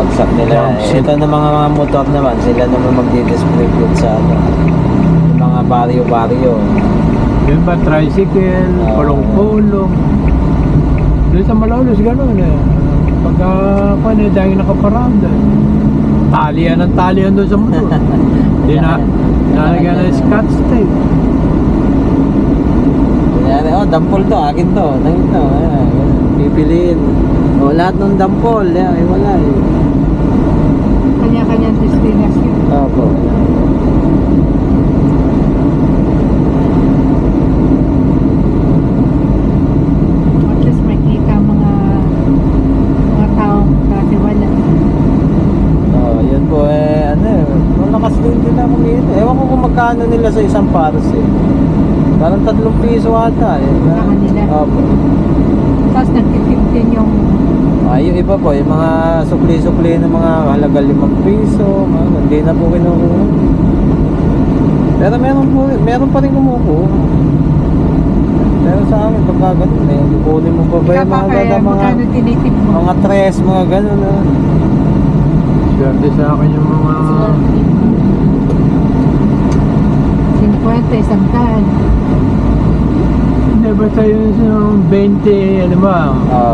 bagsak nila. Ito na mga motor naman, sila naman magdi-distribute sa ano, yung mga baryo-baryo. Yun ba, tricycle, pulong-pulong. Doon sa Malolos, gano'n eh. Pagka, kung eh, dahil nakaparada. Talian ng talian doon sa motor. Hindi na, nalagyan ng scotch tape. Kunyari, oh, dampol to, akin to. Nangin to, pipiliin. O, lahat ng dampol, wala eh. Kanya-kanyang destination. Opo. At least makita mga taong dati wala. Oh, yun po malakas din ako kumita. Ewan ko kung magkano nila sa isang pares eh. Parang 3 piso ata eh. Sa kanila. Opo. Tapos nagtitip din yung Yung iba po, yung mga sukli-sukli ng mga halaga 5 piso, hindi na po kinukuha. Pero meron pa rin kumukuha. Pero sa akin, pagka ganun eh, kukunin mo pa ba yung mga ganda, magkano tinitip mo? mga tres, mga ganun ah. Swerte sa akin yung mga... 50, isang daan. Hindi, basta yung 20, ano ba,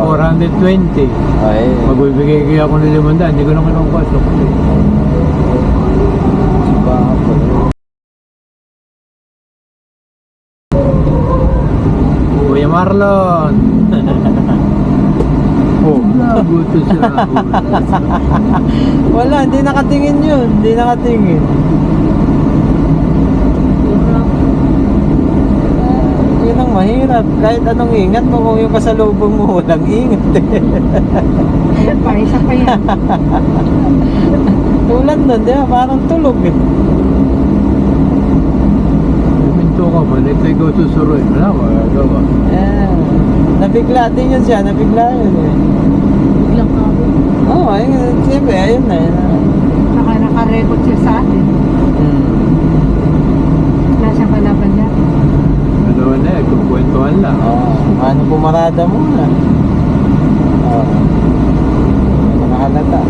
420. Ay, Magbibigay kaya ako ng 500, hindi ko na kinukuha. iba po. Kuya Marlon! Oh, buto siya. Wala, hindi nakatingin yun. Hindi nakatingin. Yun ang mahirap. Kahit anong ingat mo, kung yung kasalubong mo, walang ingat eh. Ayan pa, isa pa yan. Tulad nun, di ba? Parang tulog eh. Minto ka man, ito ikaw susuroy. Wala, magagawa. Nabigla din yun siya. Nabigla yun eh. Biglang ako. Oo, siyempre, ayun na. Saka nakarecord siya sa atin. Wala siyang kalaban niya. Ano na eh, kukwentuhan lang. Ano pumarada muna. Nakahalata.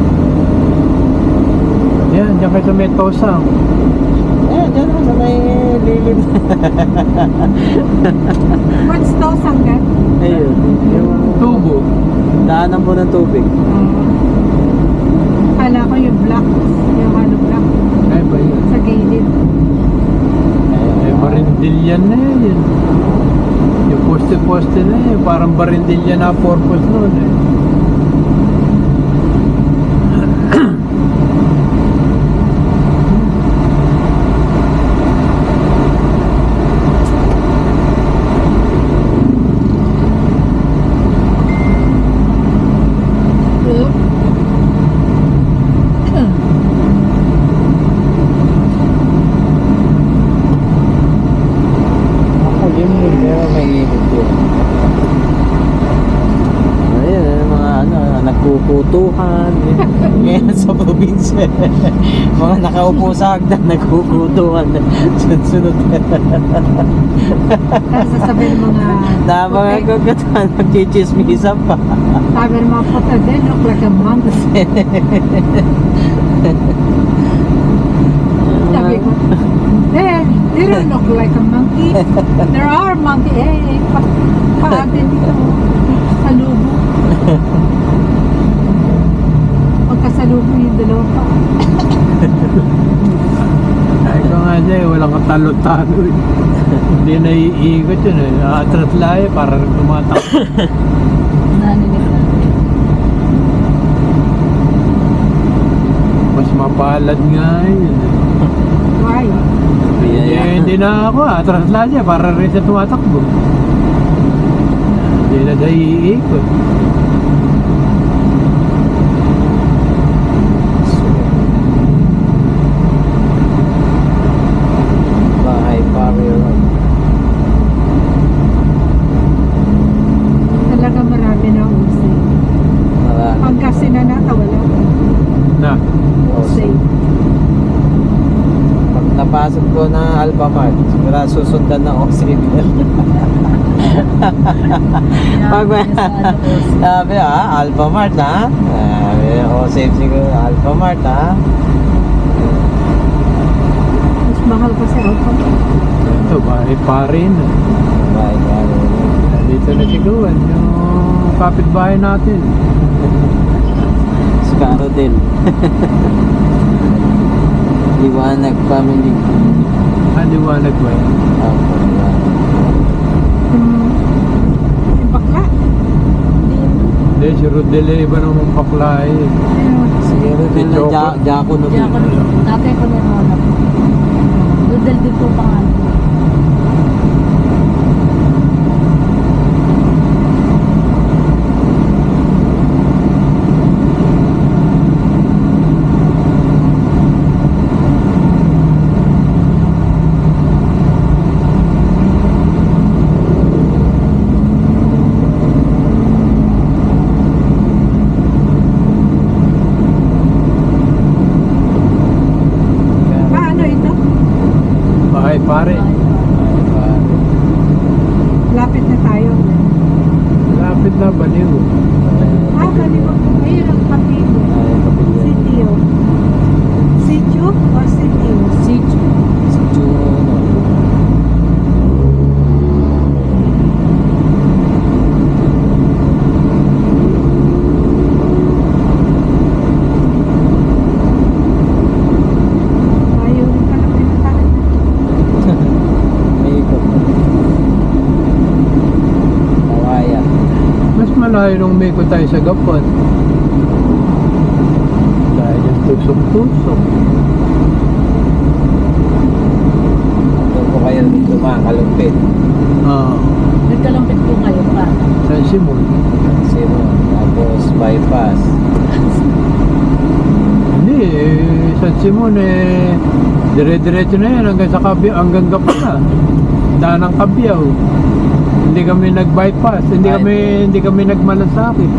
Yan, dyan kayo sa may tosang. Dyan naman sa may lilid. What's those hanggang? Ayun, yung Tubo. daanan po ng tubig. Kala ko yung black. Yung ano black. Ay ba yun? Sa gilid. Eh, barindilyan na yun. Yung poste-poste na yun. Parang barindilyan na purpose nun eh. Makulimlim pero may init yun. Ayun, mga nagkukutuhan. Ngayon sa probinsya. Mga nakaupo sa hagdan, nagkukutuhan. Sunod-sunod. Tapos sasabihin ng mga Mga kagatan, nagchichismisan pa. sabi ng mga puto, they look like a monkey. Sabi ko, they don't look like a monkey. There are monkey. Paatin dito. Kasalubong. Pagkasalubong yung dalawa pa. Ay ko nga siya, walang katalo-talo eh. Hindi na iikot yun eh. Atras laye para rin tumatak. Naninig na. Mas mapalad nga yun eh. Why? Hindi na ako, atras laye para rin siya tumatakbo. Hindi na siya iikot. Bahay Barrio Road. Talaga marami na usay. Marami. Pagkasi na wala. Na, Usay. Pag napasok ko na Alphamart. Sigura susundan na ako signal. Pag may, sabi Alphamart ha? Sabi ako safe siguro, Alphamart ha? Mas mahal pa sa Alpha. Ito, bahay pa rin. Bye, bye. Dito na siguan, yung kapitbahay natin. Scaro din. Liwanag family. Liwanag ba yan? Opo, liwanag. Yung bakla. Hindi, si Rodel iba naman paklay. Si Rodel na Joko. Jaco no. Diyan ko dati ko na hanap. Dudal din po pangalan. Ano ito? Bahay pare. Lapit na tayo. Lapit na baliw. Baliw. Ayun ang kapito. Sitio. Sitio or sitio? Sitio. Ayaw rin pala pinatahan. May ikot. Kawaya. Mas malayo nung may ko tayo sa Gapan. Dahil yung tusok-tusok. Doon po kayo dito makakalupit. Nagkalampit po kayo pa. San Simon. Sino? Tapos bypass. Hindi, San Simon dire-diretso na yan hanggang sa Kabiyaw, hanggang Gapan na. Daan ng Kabiyaw. Hindi kami nag-bypass, hindi kami nagmalasakit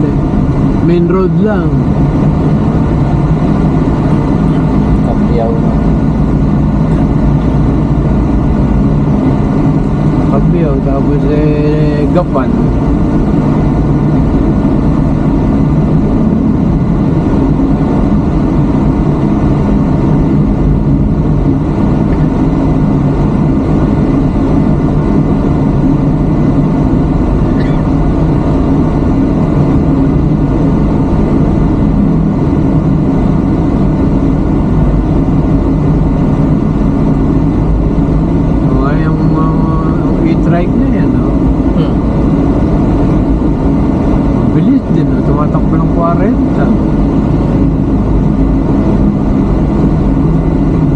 Main road lang. Kapiyaw na. Kabiyaw, tapos Gapan. E-trike na yan, Mabilis din, tumatakbo ng 40.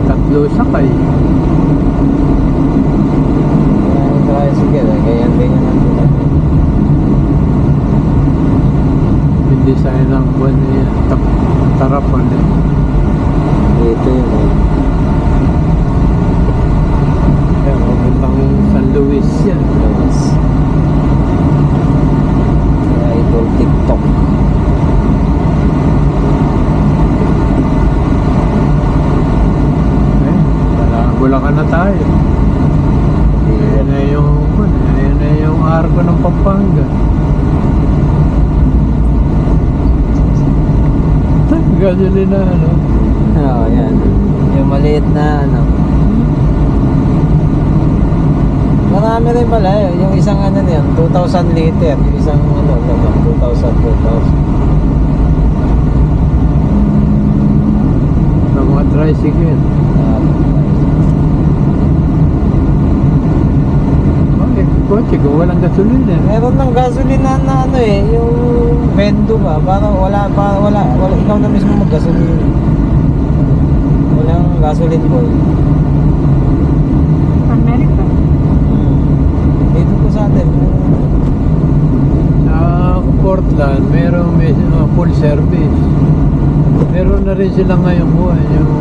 Tatlo sakay. Yung tricycle, ganyan din yan ang tulad. Yung design ng buwan niya, tarapan Dito yun. Kaya mabuntang San Luis yan. Yes. Kaya idol TikTok. Bulacan na tayo. Ayan na yung arko ng Pampanga. Gasolina, Oo, yan. Yung maliit na Marami rin pala yung isang niyan, 2,000 liter. Yung isang 2,000. Ng mga tricycle. Bakit? Kotse kung walang gasolina. Meron ng gasolina na yung vendo ba? Parang wala, ikaw na mismo mag-gasolina. Walang gasoline boy. America. Dito po sa atin. Sa Portland, may full service. Meron na rin sila ngayong buwan, yung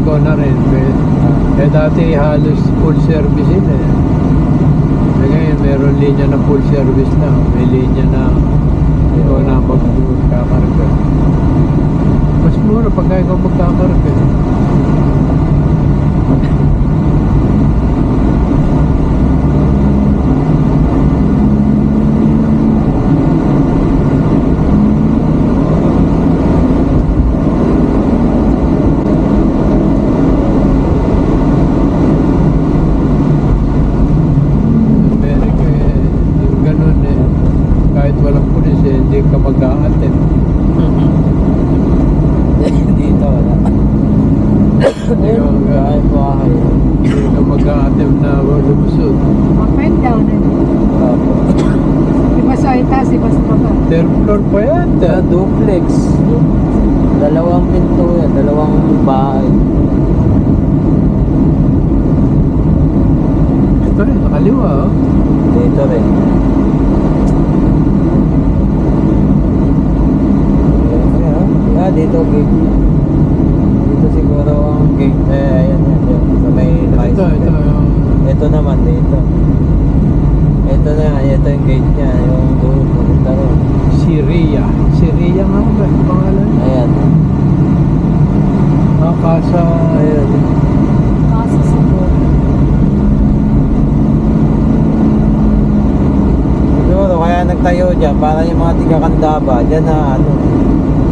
ikaw na rin. Dati halos full service sila. Ngayon, meron linya na full service na. May linya na ikaw na magkakarga. Mas mura pagka ikaw magkakarga. Ayun, bahay. Hindi ka mag-a-attempt na lumusod. Up and down. Opo. Iba sa itaas, iba sa baba. Third floor pa yan. Kaya duplex. Dalawang pinto yan, dalawang bahay. Ito rin, nakaliwa oh. Dito rin. Ah, dito gate. Dito siguro ang gate. Ayan yan. Sa may tricycle. Ito naman dito. Ito na, ito yung gate niya. Yung doon, pumunta rin. Syria. Syria nga ba? Ang pangalan? Ayan. Kasa... Ayun. Kasi sa Siguro kaya nagtayo dyan para yung mga tiga-Kandaba dyan na ano,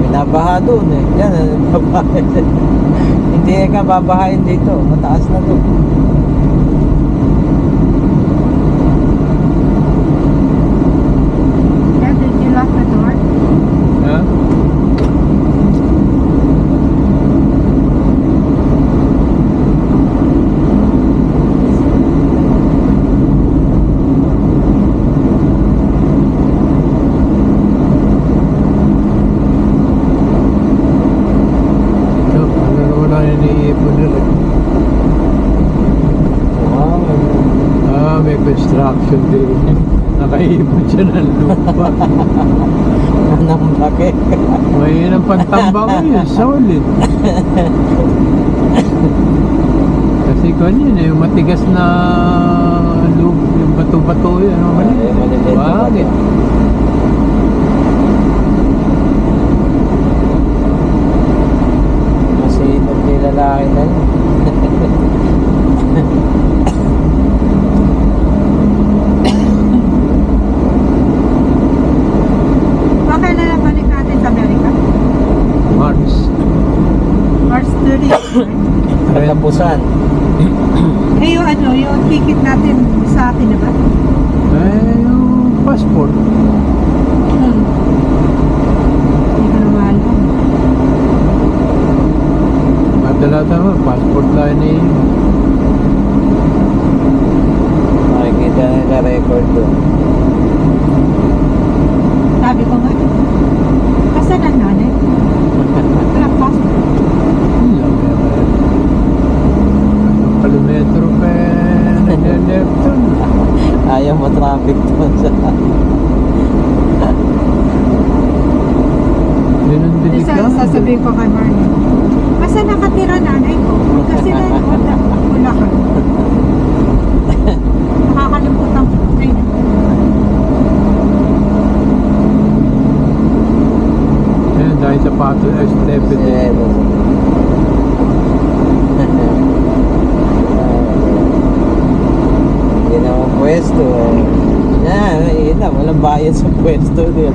binabaha doon eh. Dyan babaha. Hindi ka babahain dito. Mataas na to. Yeah, did you lock the door? Ha? Ito, ano naman ang iniipon nila? Wow. May construction din. Nakaipon siya ng lupa. Anong bakit? May ng pantambang yun, solid. Kasi kanyan yung matigas na lupa, yung bato-bato yun. Ano ba Ay, maliliit na Bakit? bato. Masinop yung lalaki na yun. Bakit na balik natin sa Amerika? Mars. March 30. Katapusan. Eh yung ano, yung ticket natin sa atin na ba? Yung passport. Hindi ko naman alam. Madala tama, passport lang ni Makikita nila record doon. Sabi ko nga, asan ang nanay? Wala passport. kilometro pa nag-Neptun. Ayaw mo traffic doon sa... Ganun din ikaw. Sasabihin ko kay Marnie, asan nakatira nanay ko? Kasi na wala ka. Nakakalimutan ko. Ayun, dahil sa pato, step it. Hindi naman pwesto eh. Yun na, walang bayad sa pwesto din.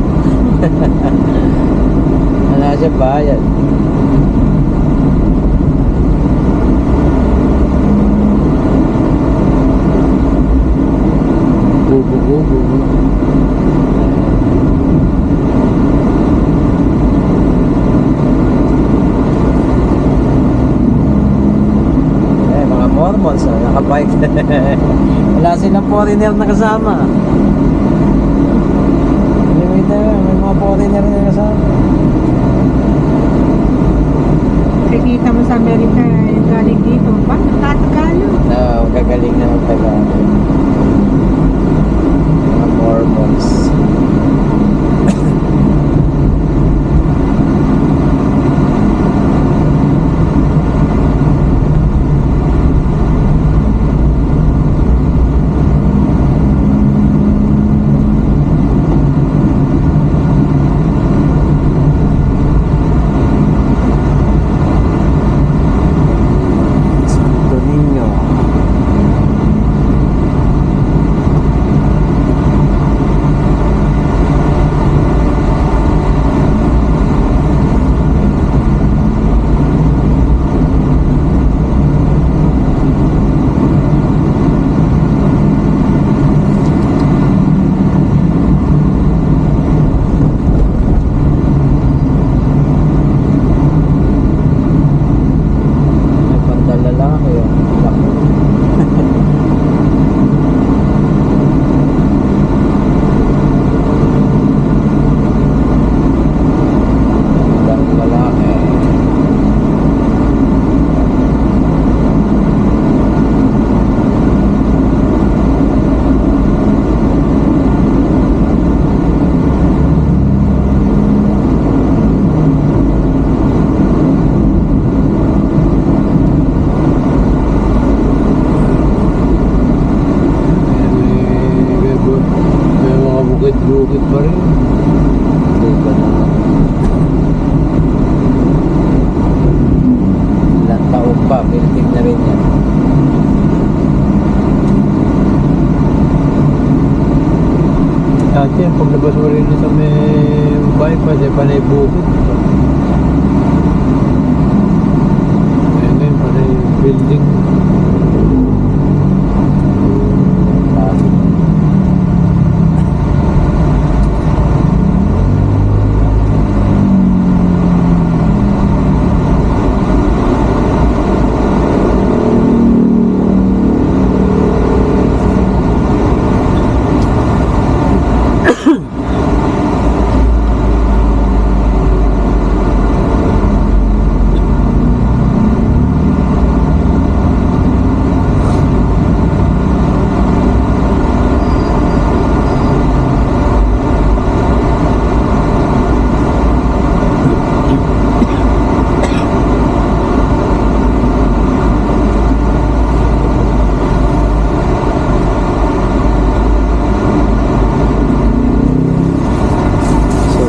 Wala siya bayad. Bubo. Mga Mormons, nakabike. Wala silang foreigner na kasama. May mga foreigner na kasama. Nakikita mo sa Amerika, yung galing dito, ba? Tatakalo. Gagaling na ng Tagalog. Mga Mormons. Santo Niño. paglabas mo rin sa may bypass, panay bukid. Ngayon, panay building.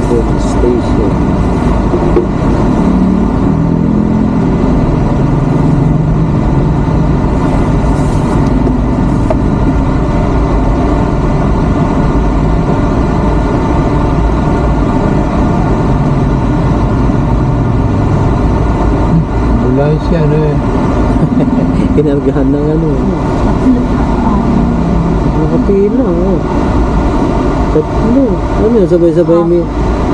Southern Station. Wala siya, ano eh. Kinargahan ng ano. Nakapila, oh. Tatlo. Ano yun?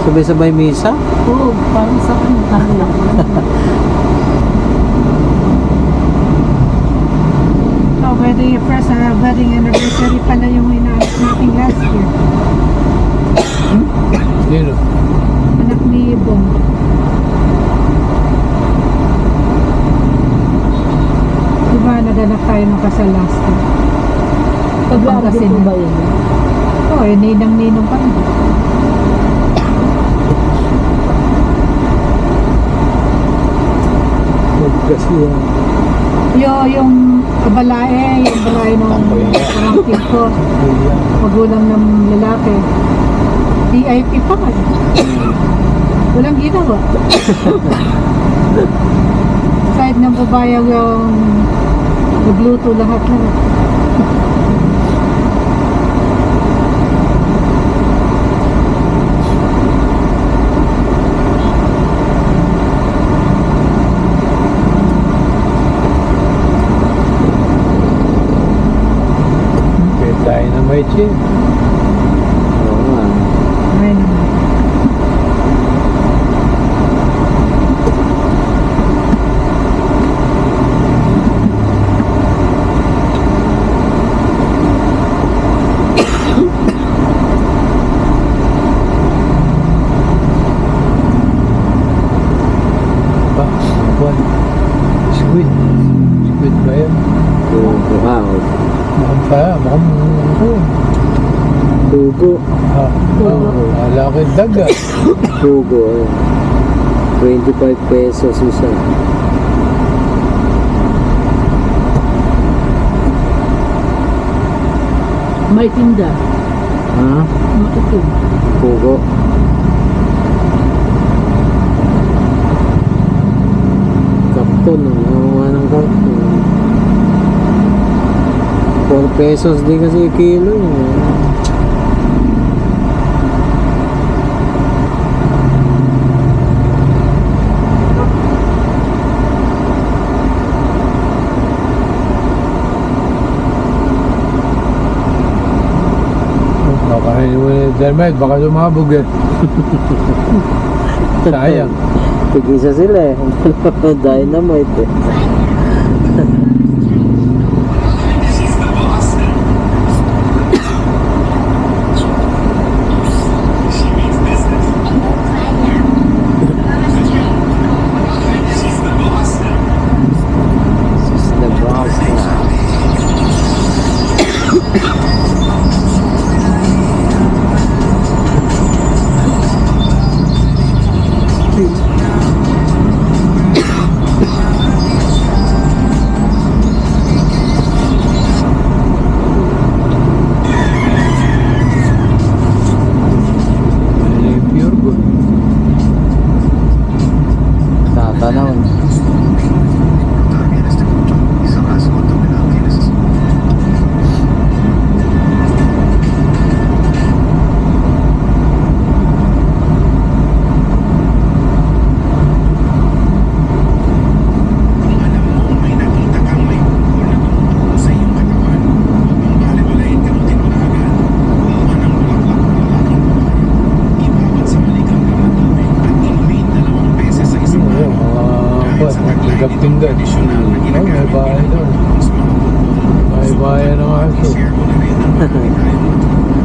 Sabay-sabay misa? Oo, parang sa kanta lang. Oh, wedding, first wedding anniversary pala yung inaanap natin last year. Sino? Anak ni Bong. Diba naganak tayo ng kasal last year? Pag-aardi po ba yun? Oo, ninang-ninong kami. Kasi yan. Yung balae ng pamangkin ko, magulang ng lalaki. VIP pa nga. Walang ginawa. Kahit ng babayag yung nagluto lahat. Dynamite siya. Oo nga. Ay naman. Ba? Buwan. Squid. Squid ba yan? Wow. Mukhang pa. Tugo. Malaki daga. Tugo. 25 pesos isa. May tinda. Ha? Matitim. Tugo. Kapton. Ano nga ng kapton? 4 pesos din kasi kilo yun. Baka Dynamite, baka sumabog eh. Sayang. Tig-isa sila eh. Dynamite eh. She's the boss now. Pinggan. Oh, may bahay doon. May bahay ng aso.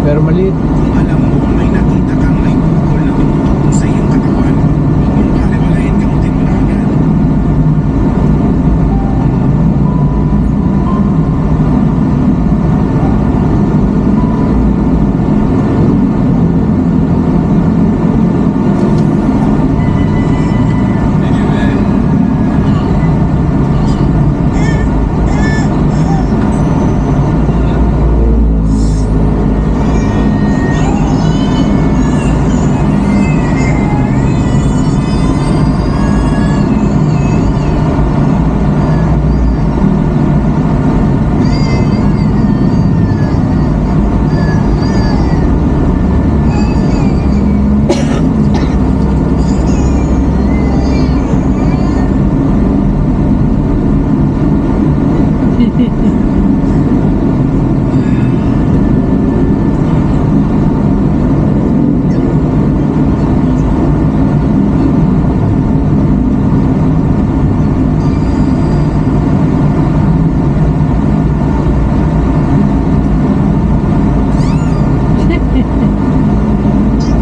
Pero maliit. Alam mo, may nakita kang may bukol na tumutugon sa iyong katawan. Kung balewalain, gamutin mo na agad.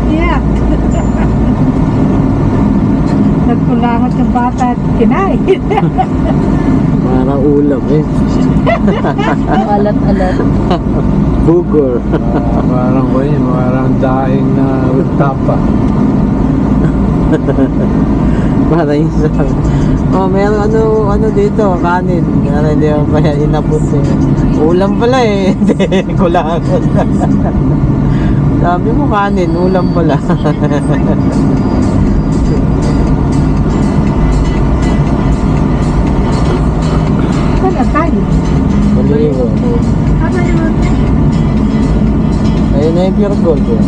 Yeah. Nagkulangot yung bata at kinain. Parang ulam eh. Alat-alat. Bugor. Parang ko yun, parang daing na tapa. Parang yung sa... Oh, meron ano dito, kanin. Ano, hindi mo pa yan inabot eh. Ulam pala eh. Hindi, kulangot. Sabi mo kanin, ulam pala. Saan na tayo? Baliwag. Ano yun? Ayun na yung pure gold eh.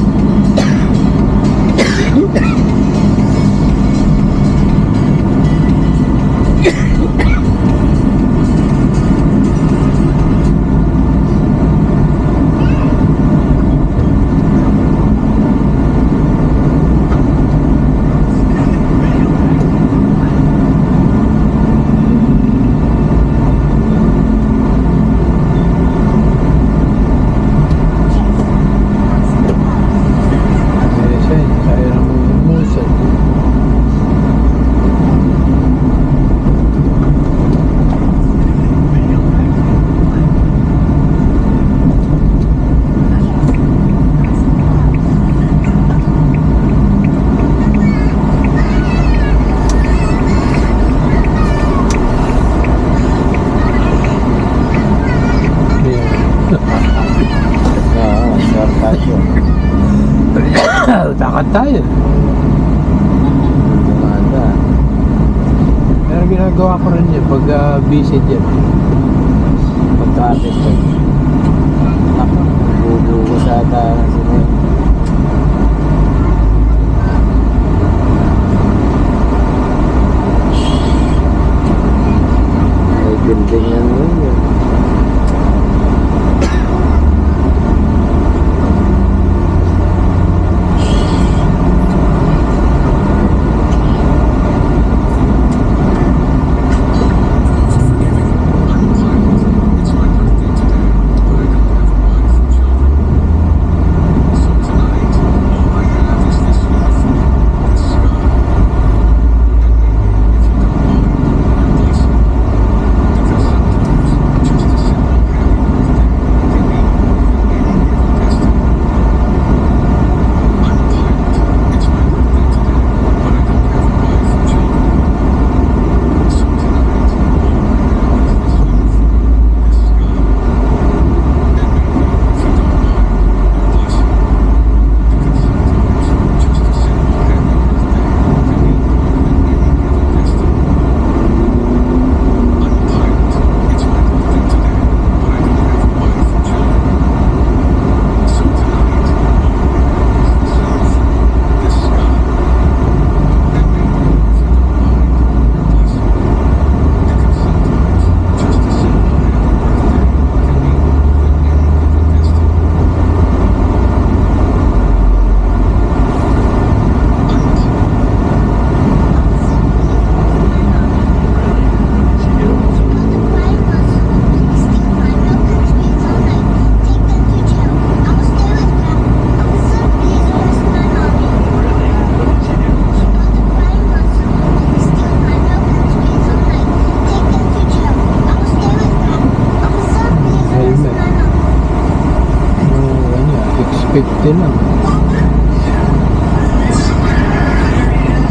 Lakad tayo. Gumanda. Pero ginagawa ko rin yun pag busy dyan. Pag-traffic ko. Ako, bubugo sa ata sila. May building yan rin yun. 50 lang.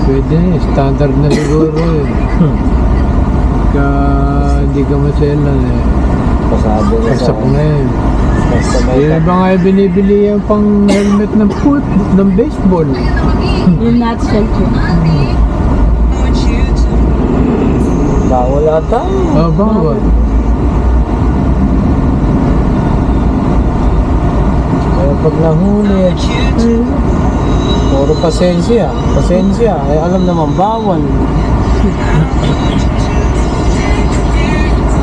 Pwede na eh, standard na siguro eh. Pagka hindi ka maselan eh. Pasado na sa... Pasok na eh. Basta may... Yung iba nga binibili yung pang helmet ng ng baseball. Yung not safe. Bawal ata. Oh, bawal. Kaya pag nahuli, puro pasensya. Pasensya. Eh, alam naman, bawal.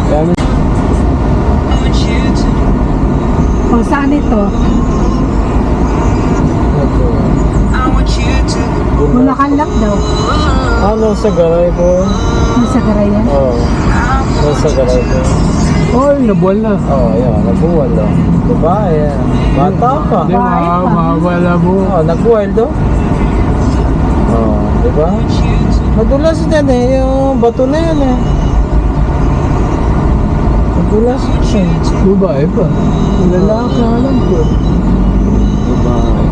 Kaya O, saan ito? Bulacan lang daw. ano sa garay po? Nasa Garayan. Oo. Sa garay po. Oy, nabuwal na. Oo, yun. Nabuwal o. Babae. Bata pa. Hindi, Bahay pa. mawawala mo. Oo, nag-wild o. Oo, diba? Madulas din eh. Yung bato na yan eh. Madulas siya. Babae pa. Lalaki alam ko. Babae.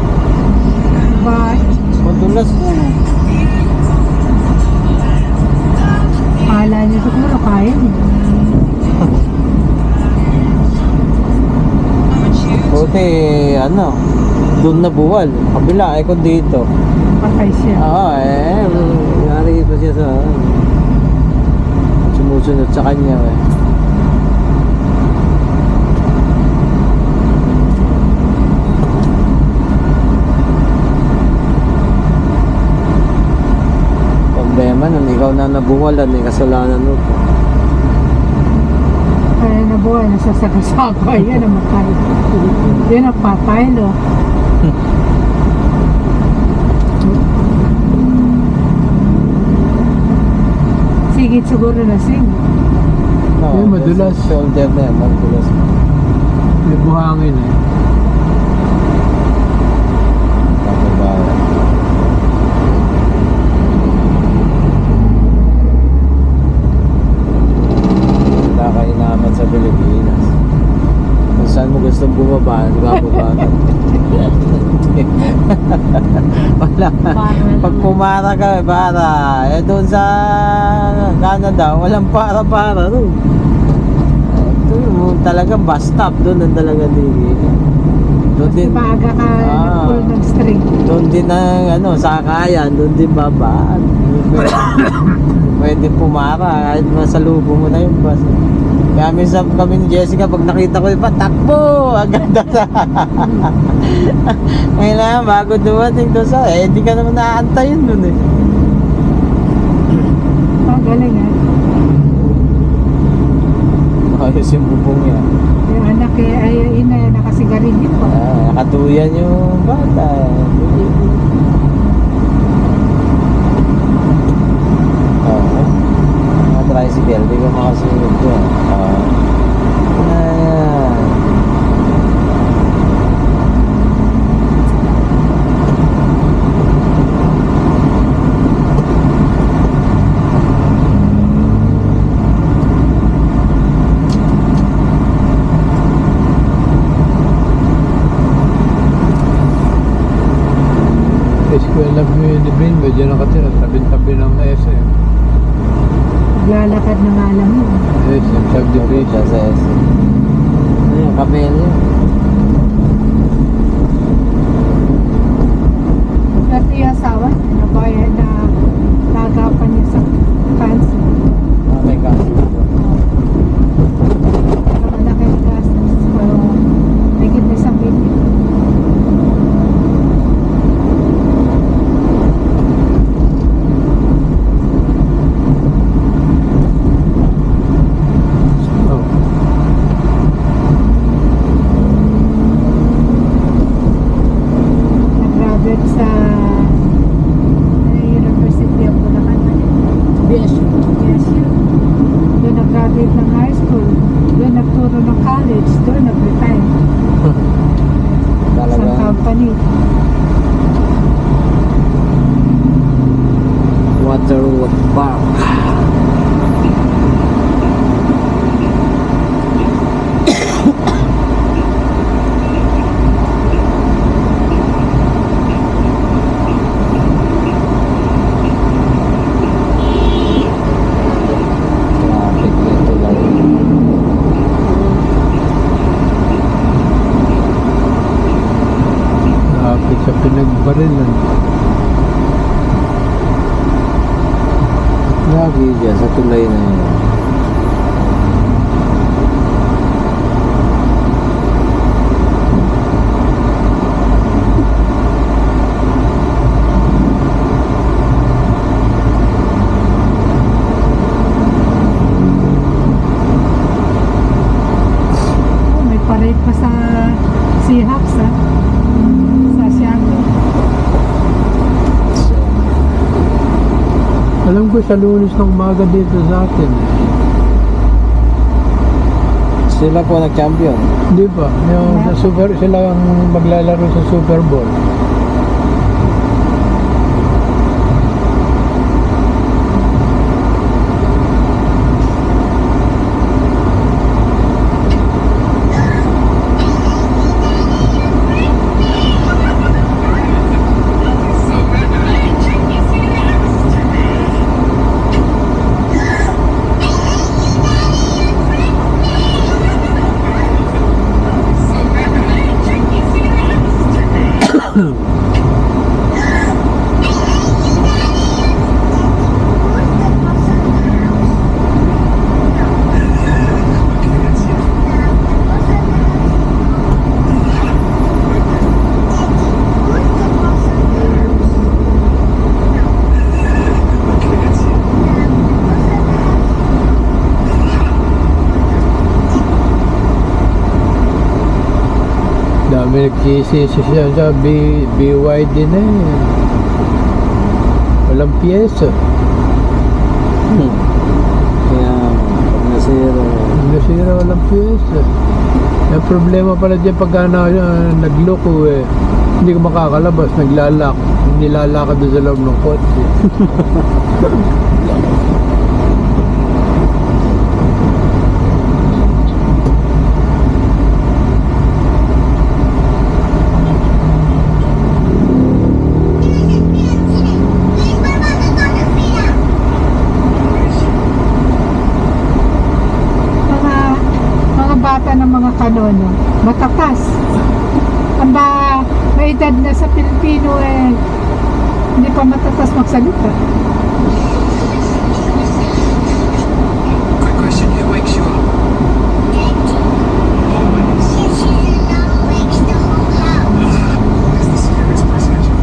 Bye. Madulas yan eh. Kala niya siguro kaya niya. Buti, ano, doon na buwal. Kabila, eh kung dito. Patay siya. Oo, nangyari pa siya sa sumusunod sa kanya eh. Problema nun, ikaw na nabuwalan eh, kasalanan mo po. Kaya nabuhay, nasasagasagay. Yan ang matay. Yan ang patay, no? Sigit siguro na sigit. No, Eh, madulas. Shoulder na yan, madulas. May buhangin eh. Babae. Wala ka inaman sa Pilipinas. Kung saan mo gustong bumaba, bababa ka. Wala. Pag pumara ka, para. Eh doon sa Canada, walang para-para doon. Ito yung talagang bus stop doon ang talaga din. Doon Kasi din. maaga ka nag-pull ng string. Doon din ang ano, sakayan, doon din babaan. Pwede pumara kahit masalubong mo na yung bus. Kaya minsan kami ni Jessica, pag nakita ko iba, takbo! Agad na sa... Ngayon na, bago dumating doon sa... Eh, hindi ka naman naaantayin doon eh. Ah, galing ah. Ayos yung bubong niya. Yung anak eh, ay ina, nakasigarilyo pa. Nakatuyan yung bata. Oo. Mga tricycle, di ka makasunod doon. Ayan. Eskwela mo yun ni Ben, medyo nakatira, tabi-tabi ng SM. Naglalakad na nga lang yun. SM, Siya subdivision. sa SM. Ano yung kapel yun? Dati yung asawa niya, nabayad na nagapan niya sa cancer. May kaso. Malaki ang gastos. Pero may kita isang billion. Oh. Nag-graduate sa University of Bulacan. BSU. BSU. Doon nag-graduate ng high school. Doon nagturo ng college. Doon nag-retire. Sa Talaga. company. Waterwood Park. Yan, sa tulay na yan. Oh, may parade pa sa Seahawks, ha? Sa Seattle. So, Alam ko sa Lunes ng umaga dito sa atin. sila po nag-champion. Di ba? Yung sa sila ang maglalaro sa Super Bowl. Dami nagsisisi siya sa BYD na eh. Walang pyesa. Kaya, pag nasira, Nasira, walang pyesa. Yung problema pala dyan pagka nagloko eh. Hindi ka makakalabas, naglalak. Nilalakad doon sa loob ng kotse. Mga bata ng mga kanono, matatas. Amba, may edad na sa Pilipino eh, hindi pa matatas magsalita. Quick question, who wakes you up? Always. Is the scariest person at your scariest person at your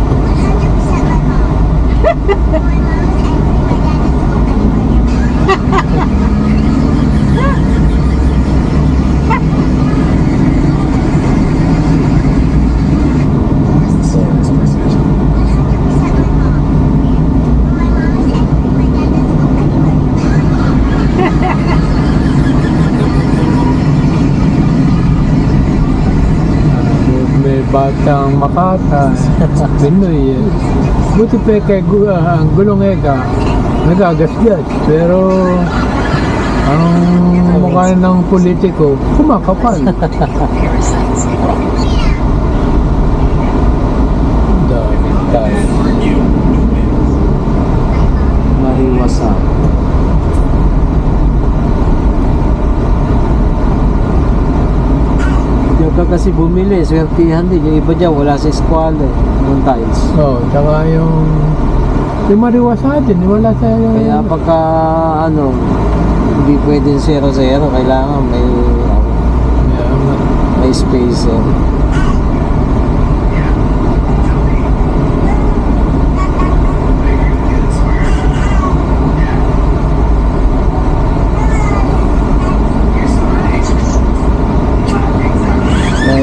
May batang Makata, Pinoy eh. Buti pa kay ang gulong eka, nagagasgas. Pero ang mukha ng politiko, kumakapal. Dami tayo. mahiwasan. Yung ka kasi bumili, swertihan din. Yung iba dyan, wala sa squad eh. Yung tiles. Tsaka yung mariwas natin, wala sa... Kaya pagka, ano, hindi pwedeng 0-0, kailangan may space eh.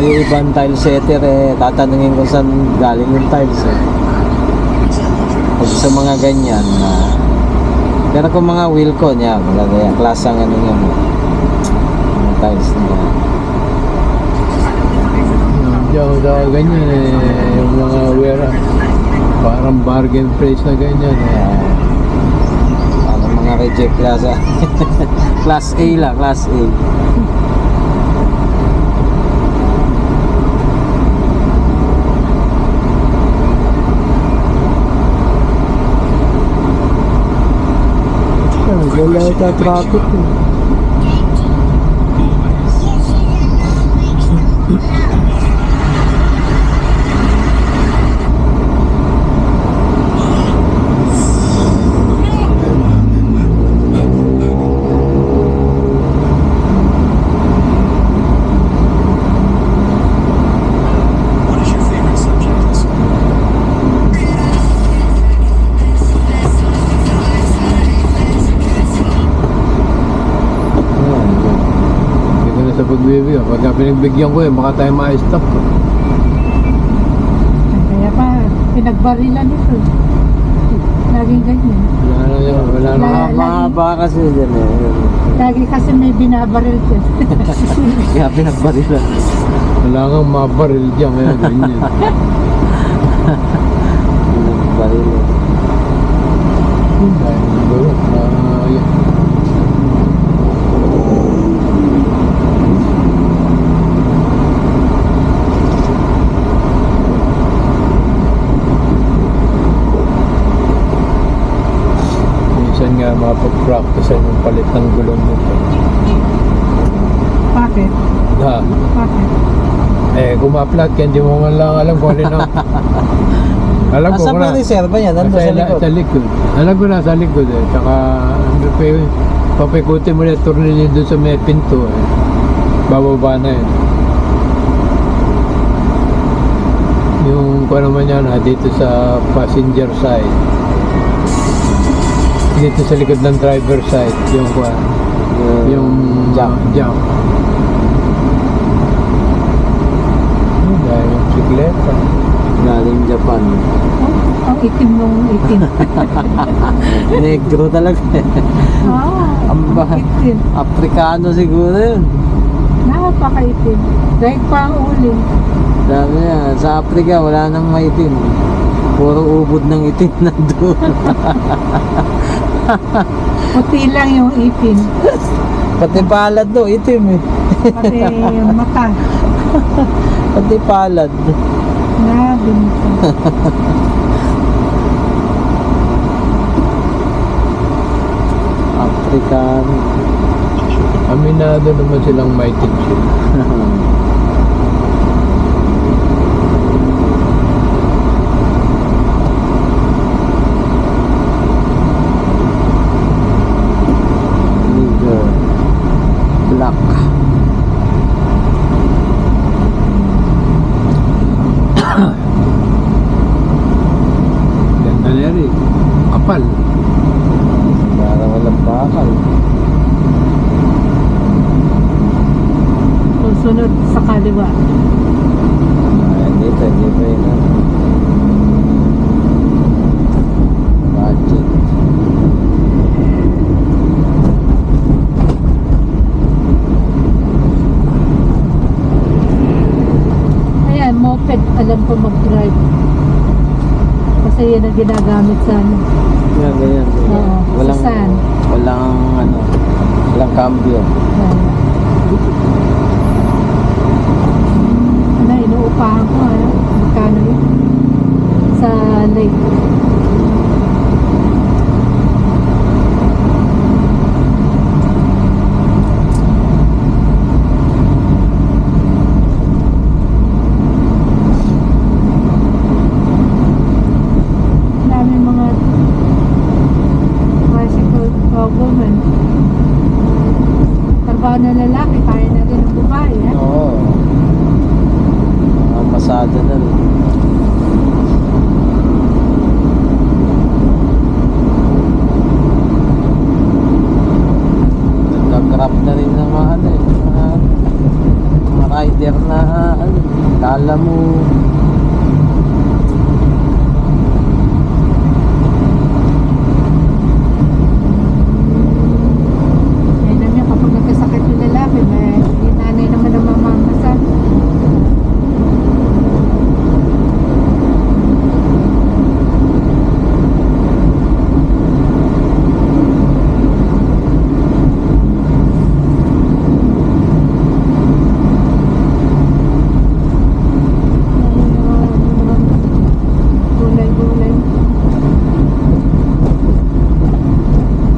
Yung ibang tile setter eh, tatanungin kung saan galing yung tiles eh. Pag sa mga ganyan na pero kung mga Wilcon yan, maganda yan, klasang ano yan mga tiles na Diyan sa ganyan eh, yung mga parang bargain price na ganyan eh. parang mga reject class class A lang, class A. Wala sa traffic eh. pagbibigyan. Pagka pinagbigyan ko baka tayo ma-stop ko. Kaya pa, pinagbarilan ito. Laging ganyan. Wala na yun, wala na. Wala. Mahaba kasi dyan eh. Lagi kasi may binabaril dyan. Kaya pinagbarilan. Wala kang mabaril dyan, kaya ganyan. Pinagbarilan. Dahil siguro, yan. Minsan nga mapag-practice yung palit ng gulong nito. Bakit? Ha? Bakit? Kung ma-flat ka, hindi mo man lang alam kung alin ang... Alam ko Asa kung pa yung reserva niya? Nandun sa likod. Sa likod. Alam ko na sa likod eh. Tsaka papikutin mo na yung tornilyo doon sa may pinto eh. Bababa na yun. Yung kung naman yan dito sa passenger side. Dito sa likod ng driver side. Yung yung jump. jump. Dahil yung bisikleta. Galing Japan. Oh, ang itim nung itim. Negro talaga eh. Ang itim. Afrikano siguro yun. Napakaitim. Dahil pa ang uling. Sabi niya, sa Afrika wala nang maitim. Puro ubod ng itim nandun. Puti lang yung ipin. Pati palad do, itim eh. Pati mata. Pati palad. Nabinta. Afrikano. Aminado naman silang may sila. Nigger. Black. Ganda na rin. Kapal. Para walang bakal. Susunod sa kaliwa. Ayan dito, hindi pa yun. Budget. Ayan, moped. Alam ko mag-drive. Kasi yan ang ginagamit sa ano. Yan, ganyan. Oo, Walang, sa sand. walang cambio. Ayan. Ano, inuupahan ko. Ano? Magkano yun? Sa lake. Dami mga tricycle woman. Trabaho na lalaki, kaya na rin ang babae. Eh? Oo. Mga masada na rin. Nag-grab na rin ng mga ano eh. Mga rider na ano. Kala mo Ayun naman, kapag nagkasakit yung lalaki, may yung nanay naman ang mamamasan. Gulay-gulay.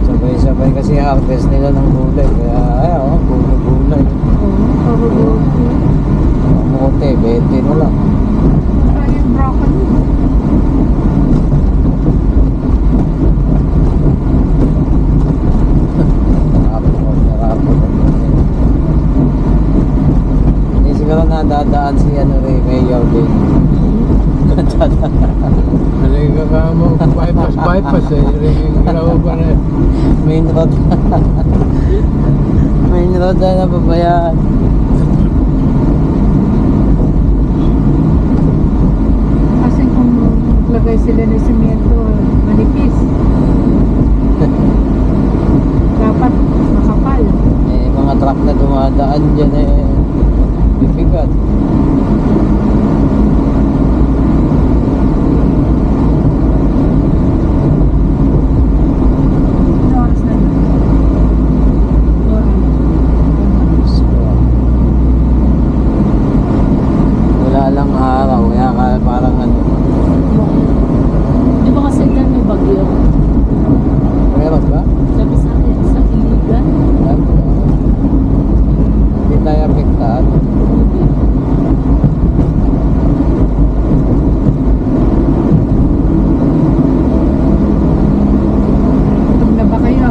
sabay-sabay kasi harvest nila ng gulay. Kaya ayaw, gulay-gulay. Oo, puro gulay. Kamote, 20 na lang. Ano yung broccoli? Rapon. Hindi siguro nadadaan si ano rin, Mayor din. Talaga ka mo, bypass eh. Ginawa pa na yun. Main road. Main road na napabayaan. naglagay sila ng simento, manipis. Dapat makapal. Eh, mga truck na dumadaan dyan eh, bibigat. Ano oras na yun? Wala lang araw, kaya parang ano, Di ba kasi dyan may bagyo? meron ba? Sabi sa akin, sa Iligan. Hindi tayo apektado. Gutom na ba kayo?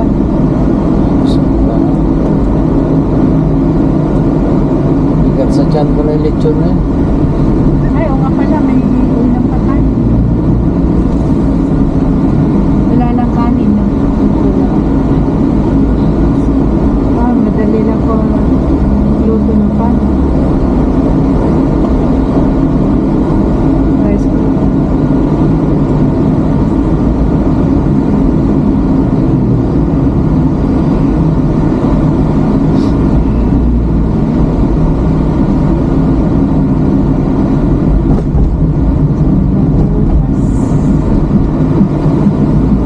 Bigat sa tiyan ko na yung lechon na yun. Ay, o nga pala, may ulam pa tayo. Wala lang kanin, no? Ah, madali lang po luto ng pan. Rice cooker.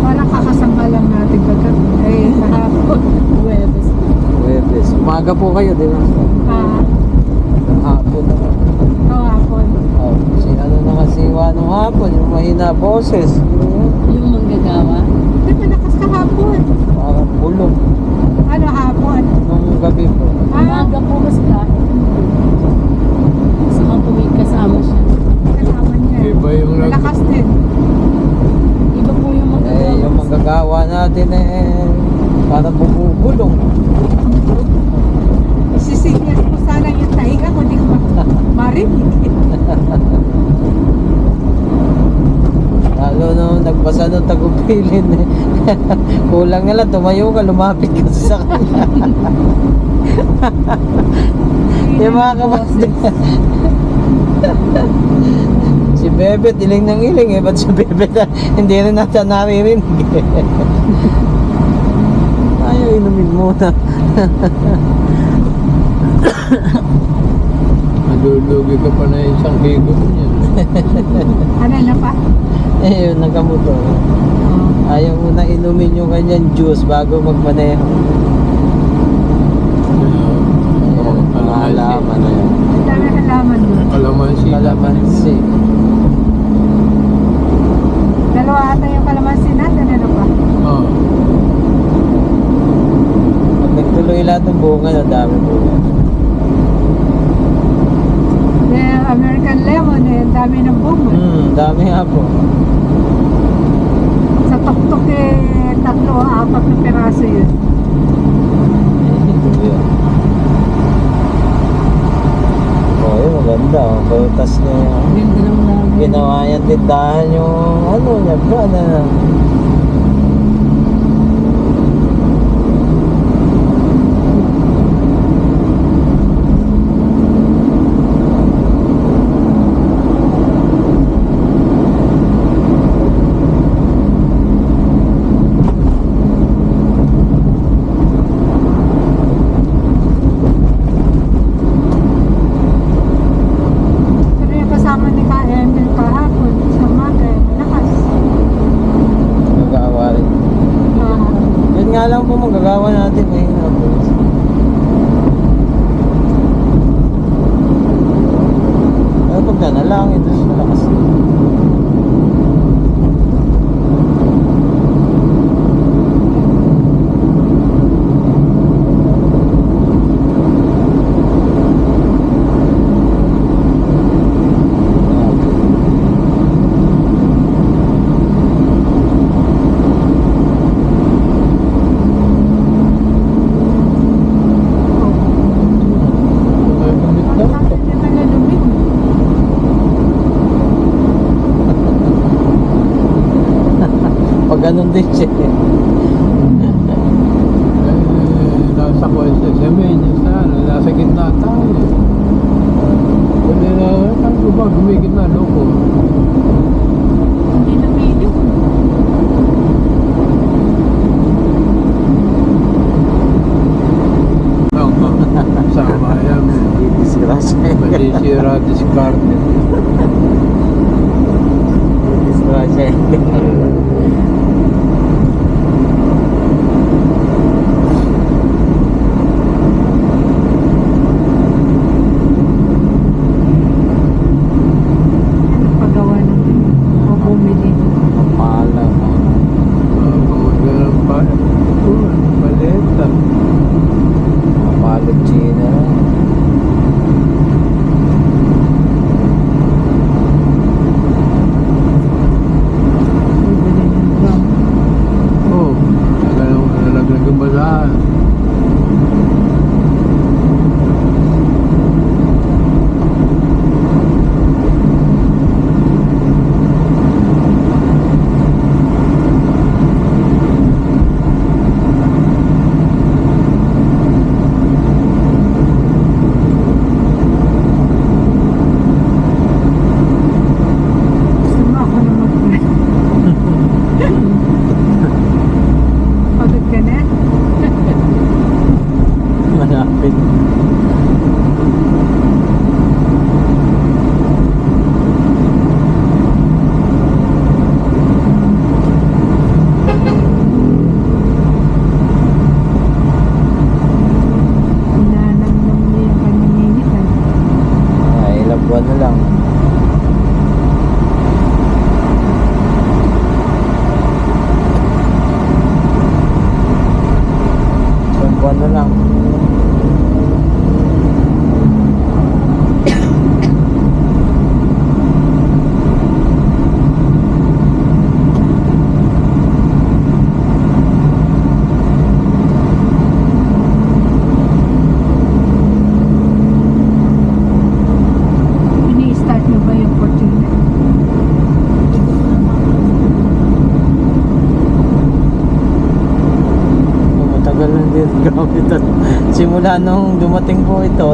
Parang kakasangka lang natin kagabi. Eh, kahapon. Huwebes. Huwebes. Umaga po kayo, di ba? Hapon na. Kahapon. Oh, si ano na kasi ng hapon, yung mahina boses. Yung manggagawa. Di ba nakas kahapon? Parang bulong. Ano hapon? Nung gabi po. Umaga po mas kahit. Saka po may kasama siya. Kasama niya. Iba yung Malakas din. Iba po yung manggagawa. Eh, yung manggagawa natin eh, parang bumubulong. Sisinyas ko sana yung tahiga ko, di ko marinig. Lalo nung nagbasa nung tagupilin eh. Kulang na lang, tumayo ka, lumapit ka sa kanya. Yung mga kapatid. Si Bebet, iling ng iling eh. Ba't si Bebet hindi rin natin naririnig eh. Ayaw, inumin muna. Malulugi ka pa na isang higop niya. Ano na pa? Eh, yun, nagkamotor. Ayaw muna inumin yung kanyang juice bago magmaneho. Halaman na yun. Ang dami halaman doon. Kalamansi. Kalamansi. Dalawa ata yung kalamansi natin, ano pa? Oo. Pag nagtuloy lahat ng bunga, ang dami bunga. The American lemon, eh, ang dami ng bunga. Dami nga po. Sa tuktok eh, 3 o 4 na peraso yun. Ito yun. Oh, yun, maganda. Oh. Prutas niya. Ganda ng lago. Ginawa niya tindahan yung ano niya ba na. Pero yung kasama ni Ka Emil kahapon, sa umaga, malakas. Magagawa rin. Yun nga lang po magagawa natin. Mahina po. Pero pag nanalangin, doon malakas. Ay, gamit Ang daw. natin din malalumig. Pag ganun din siya. Nasa ko sa semen, nasa gitna tayo. Sabi na, ano ba, gumigit na, loko. Hindi Sisira, discarded. Disgrasya. Pagawa ng o bumili. Kapala. Magandang pa. Paleta. Kapalot China. Bumili ng drum. Oh, nalaglag ang basahan. Gusto mo ako na mag- Pagod ka na? Malapit. Inanamnam niya yung kanyang initan. Ay, ilang buwan na lang. Isang buwan na lang. Ini-start niyo ba yung Fortuner? Matagal na din gamit at simula nung dumating po ito.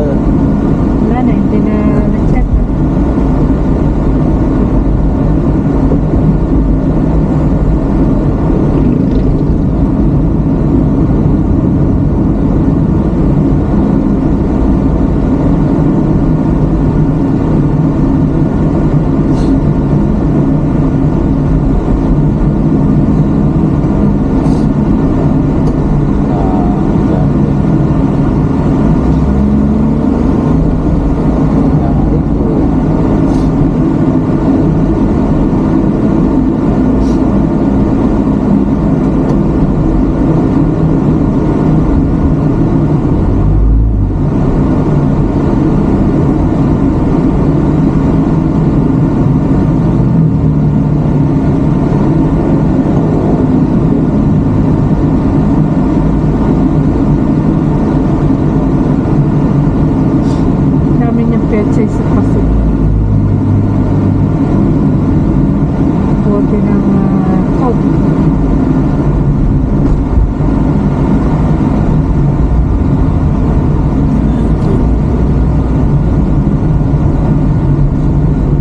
Wala na, hindi na na-check. Dami niyang petsa sa kasi. Bote ng Coke.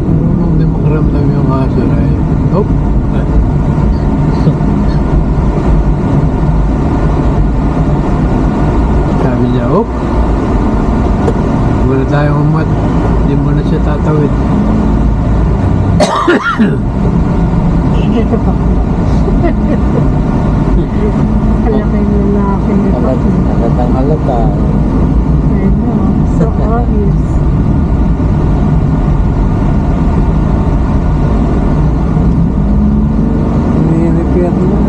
Marunong din makaramdam yung aso na yun. Oh! Sabi niya, oh! Wala tayong umat. Hindi mo na siya tatawid. Ito pa. Kalaki ng lalaki nito. Halatang halata. I know. So obvious. Nire-repair na.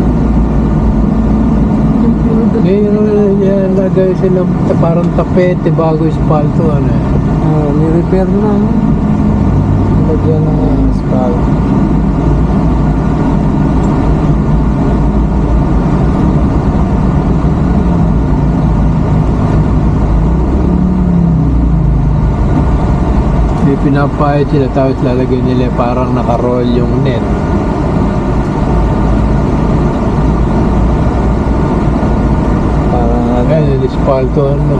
Ngayon, yan, lagay silang parang tapete bago espalto, ano eh. Nire-repair na. Lagyan ng asphalt. May pinapahit sila tapos lalagay nila parang nakaroll yung net. Parang ano. Ayan, yung espalto, ano.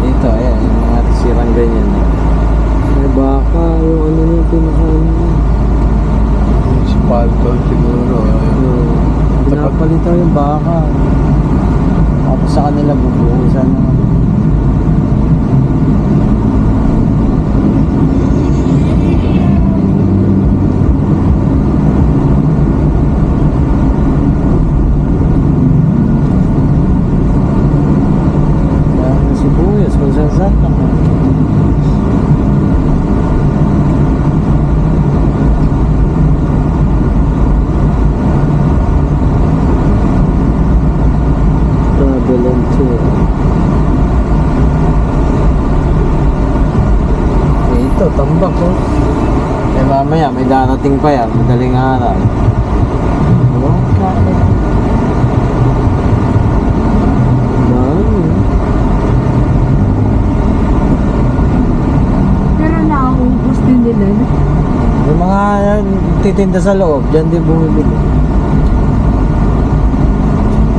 Dito, ayan. Yung mga sirang ganyan. May baka. Yung ano na yung pinaka-ano. Yung espalto siguro. Pinapalito yung baka. Tapos sa kanila bubuhusan naman. Sure. Ito, tambak ko. Eh mamaya, may darating pa yan. Madaling araw. Diba? Dami. Pero nauubos din nila. No? Yung mga titinda sa loob, dyan din bumibili.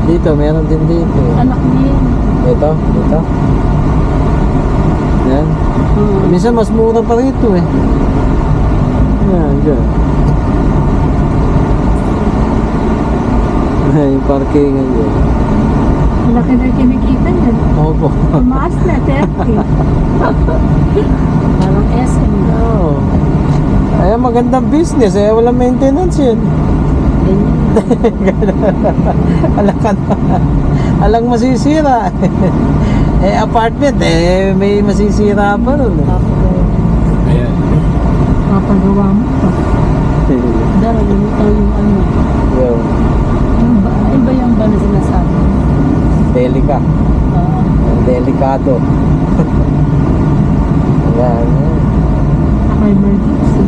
Dito, meron din dito. Anak niya. Ito. Yan. Minsan mas mura pa rito eh. Yan, dyan. Yung parkingan dyan. Malaki na kinikita niyan. Opo. Tumaas na, 30. Parang SM. Oo. Ay, magandang business eh. Walang maintenance yun. Alang masisira. Eh, apartment eh, may masisira pa ron. Ayan. Papagawa mo pa. Darating yung ano. Yo, Iba yung ba na sinasabi? delica. Delikado. Ayan. Ako emergency.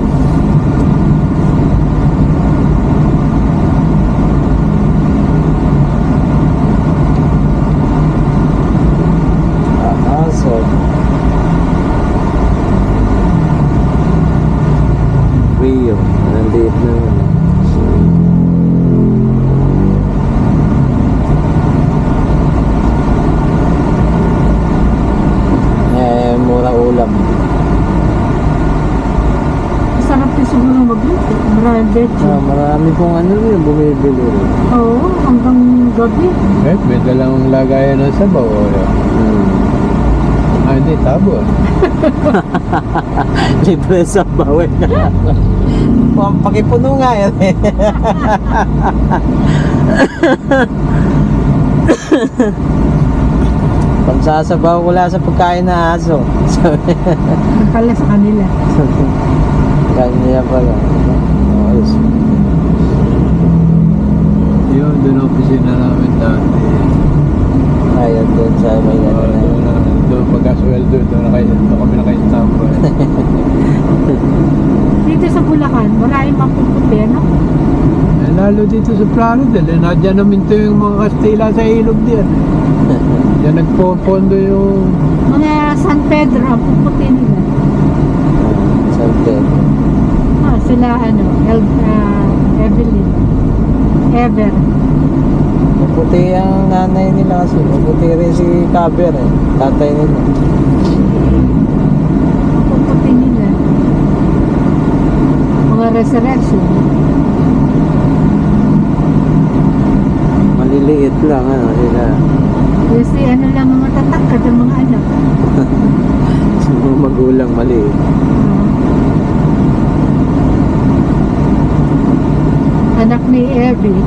So Rio, nandito na yun. Mura ulam. Masarap din siguro magluto. Maraming betchin. Marami pong ano rin, bumibili rin. Oo, hanggang gabi. Eh, may dalang lagayan ng sabaw. Hindi, tabo. Libre sa bawin. Pakipuno nga yan eh. Pagsasabaw ko lang sa pagkain na aso. Nagkala sa kanila. Kanya pala. Ayos. Yun, doon opisina namin dati. Ayun doon sa may ano na yun. Doon pagkasweldo, doon kami naka-stamp. Dito sa Bulacan, maraming mapuputi, no? Eh, lalo dito sa Florida, nadyan namin to yung mga Kastila sa ilog diyan. Diyan nagpopondo yung... Mga San Pedro, ang puputi nila. San Pedro. Sila, Evelyn. Ever. Maputi ang nanay nila kasi. Maputi rin si Caber eh. Tatay nila. Puputi nila. Mga resurrection. Maliliit lang ano sila. Kasi lang mga tatakad ang mga anak. Sa mga magulang maliit. Anak ni Evie.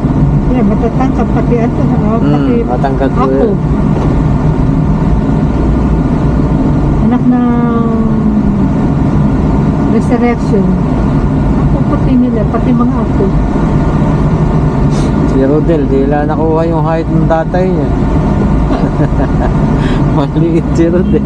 Yeah, matatangkap pati pati matangkad po ako. yun. Anak ng resurrection. Ako pati nila, pati mga ako. Si Rodel, di lang nakuha yung height ng tatay niya. Maliit si Rodel.